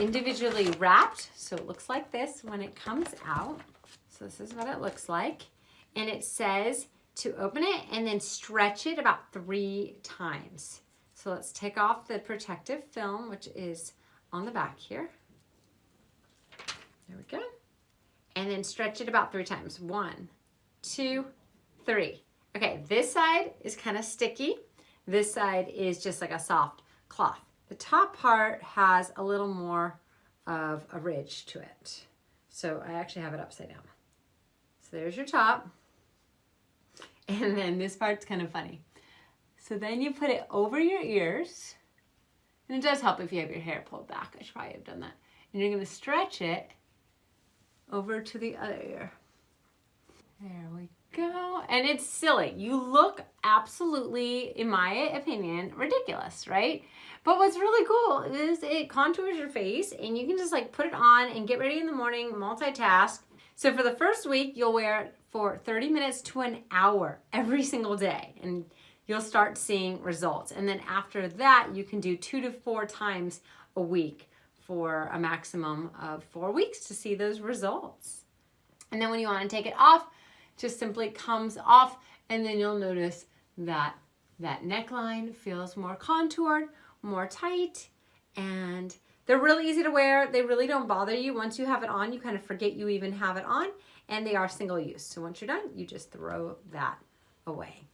individually wrapped, so it looks like this when it comes out. So this is what it looks like. And it says to open it and then stretch it about 3 times. So let's take off the protective film, which is on the back here. There we go. And then stretch it about 3 times. 1, 2, 3. Okay, this side is kind of sticky. This side is just like a soft cloth. The top part has a little more of a ridge to it. So I actually have it upside down. So there's your top. And then this part's kind of funny. So then you put it over your ears. And it does help if you have your hair pulled back. I should probably have done that. And you're going to stretch it over to the other ear. There we go. And it's silly. You look absolutely, in my opinion, ridiculous, right? But what's really cool is it contours your face and you can just like put it on and get ready in the morning, multitask. So for the first week, you'll wear it for 30 minutes to an hour every single day. And you'll start seeing results. And then after that, you can do 2 to 4 times a week for a maximum of 4 weeks to see those results. And then when you want to take it off, just simply comes off, and then you'll notice that that neckline feels more contoured, more tight, and they're really easy to wear. They really don't bother you. Once you have it on, you kind of forget you even have it on, and they are single use. So once you're done, you just throw that away.